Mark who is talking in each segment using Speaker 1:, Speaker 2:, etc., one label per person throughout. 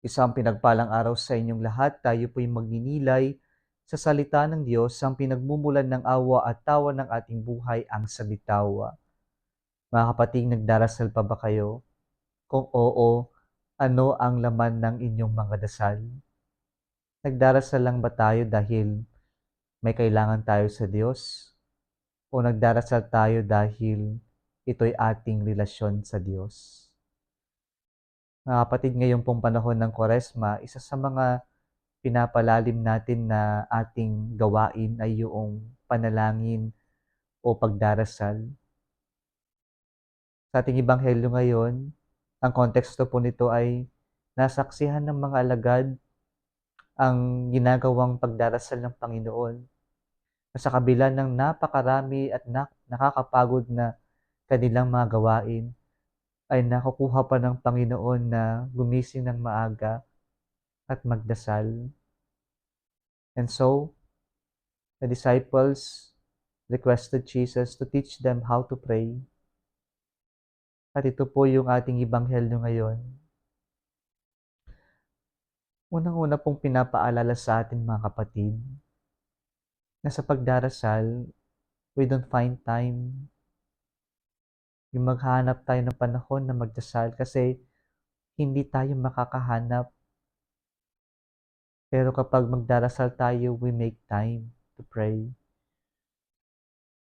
Speaker 1: Isang pinagpalang araw sa inyong lahat. Tayo po'y magninilay sa salita ng Diyos, ang pinagmumulan ng awa at tawa ng ating buhay, ang salitawa. Mga kapatid, nagdarasal pa ba kayo? Kung oo, ano ang laman ng inyong mga dasal? Nagdarasal lang ba tayo dahil may kailangan tayo sa Diyos? O nagdarasal tayo dahil ito'y ating relasyon sa Diyos? Mga kapatid, ngayon pong panahon ng Kwaresma, isa sa mga pinapalalim natin na ating gawain ay yung panalangin o pagdarasal. Sa ating ebanghelyo ngayon, ang konteksto po nito ay nasaksihan ng mga alagad ang ginagawang pagdarasal ng Panginoon. Na sa kabila ng napakarami at nakakapagod na kanilang mga gawain, ay nakukuha pa ng Panginoon na gumising ng maaga at magdasal. And so, the disciples requested Jesus to teach them how to pray. At ito po yung ating ebanghelyo ngayon. Unang-una pong pinapaalala sa atin mga kapatid, na sa pagdarasal, we don't find time. Yung maghanap tayo ng panahon na magdasal kasi hindi tayo makakahanap. Pero kapag magdarasal tayo, we make time to pray.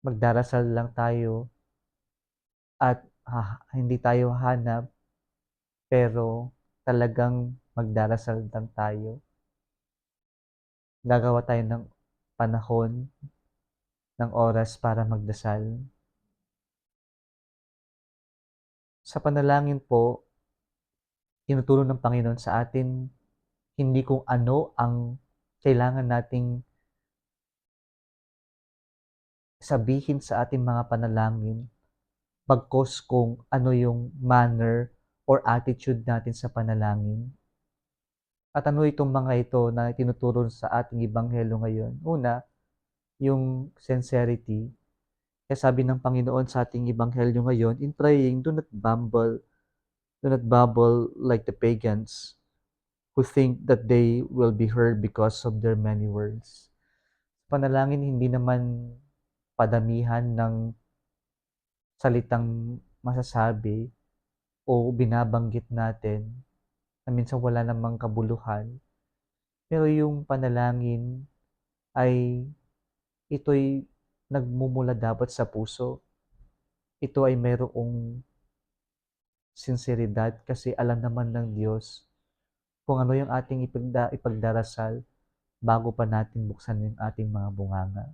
Speaker 1: Magdarasal lang tayo at hindi tayo hanap, pero talagang magdarasal lang tayo. Gagawa tayo ng panahon, ng oras para magdasal. Sa panalangin po, tinuturo ng Panginoon sa atin hindi kung ano ang kailangan nating sabihin sa ating mga panalangin, bagkus kung ano yung manner or attitude natin sa panalangin. At ano itong mga ito na tinuturo sa ating ebanghelyo ngayon? Una, yung sincerity. Kaya sabi ng Panginoon sa ating ebanghelyo ngayon, in praying, do not babble like the pagans who think that they will be heard because of their many words. Panalangin, hindi naman padamihan ng salitang masasabi o binabanggit natin na minsan wala namang kabuluhan. Pero yung panalangin ay ito'y nagmumula dapat sa puso. Ito ay mayroong sinseridad kasi alam naman ng Diyos kung ano yung ating ipagdarasal bago pa natin buksan yung ating mga bunganga.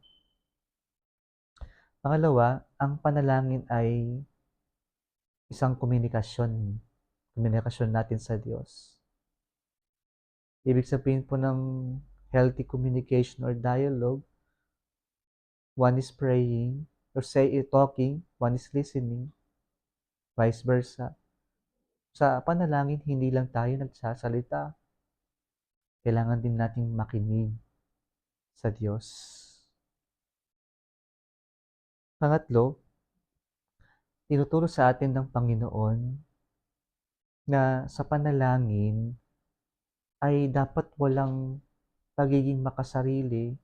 Speaker 1: Pangalawa, ang panalangin ay isang komunikasyon natin sa Diyos. Ibig sabihin po ng healthy communication or dialogue, one is praying, or talking, one is listening, vice versa. Sa panalangin, hindi lang tayo nagsasalita. Kailangan din nating makinig sa Diyos. Pangatlo, tinuturo sa atin ng Panginoon na sa panalangin ay dapat walang pagiging makasarili.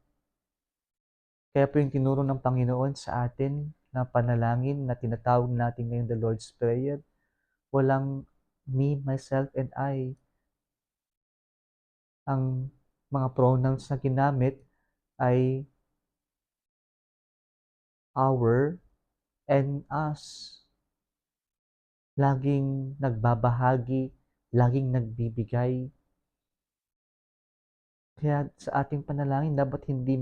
Speaker 1: Kaya po yung tinuro ng Panginoon sa atin na panalangin na tinatawag natin ngayon the Lord's Prayer, walang me, myself, and I. Ang mga pronouns na ginamit ay our and us. Laging nagbabahagi, laging nagbibigay. Kaya sa ating panalangin, dapat hindi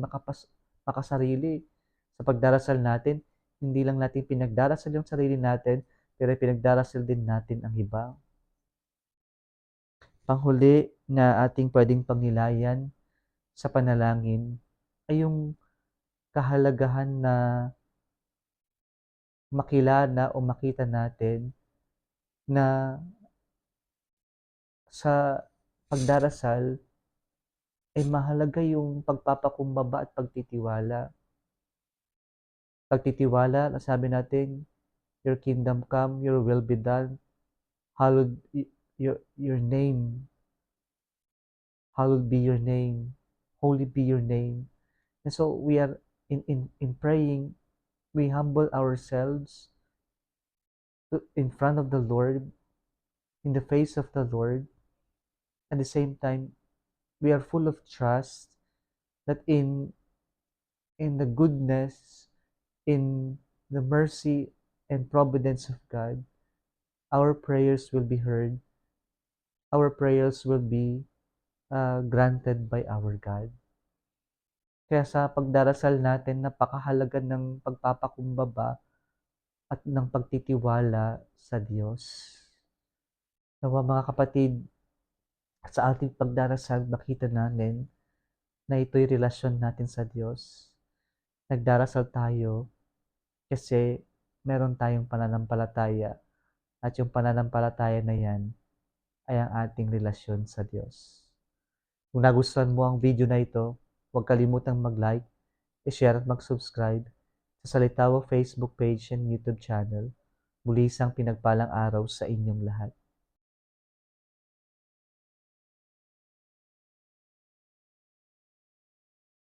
Speaker 1: makasarili. Sa pagdarasal natin, hindi lang natin pinagdarasal yung sarili natin, pero pinagdarasal din natin ang iba. Panghuli na ating pwedeng pangnilayan sa panalangin ay yung kahalagahan na makilala o makita natin na sa pagdarasal ay mahalaga yung pagpapakumbaba at pagtitiwala. Pagtitiwala, sabi natin, your kingdom come, your will be done, hallowed your name. Hallowed be your name. Holy be your name. And so we are in praying, we humble ourselves in front of the Lord, in the face of the Lord. At the same time, we are full of trust that in the goodness, in the mercy and providence of God, our prayers will be heard. Our prayers will be granted by our God. Kaya sa pagdarasal natin, napakahalaga ng pagpapakumbaba at ng pagtitiwala sa Diyos. Nawa mga kapatid, sa ating pagdarasal, makita natin na ito'y relasyon natin sa Diyos. Nagdarasal tayo kasi meron tayong pananampalataya at yung pananampalataya na yan ay ang ating relasyon sa Diyos. Kung nagustuhan mo ang video na ito, huwag kalimutang mag-like, i-share at mag-subscribe sa Salitawa Facebook page and YouTube channel. Muli isang pinagpalang araw sa inyong lahat.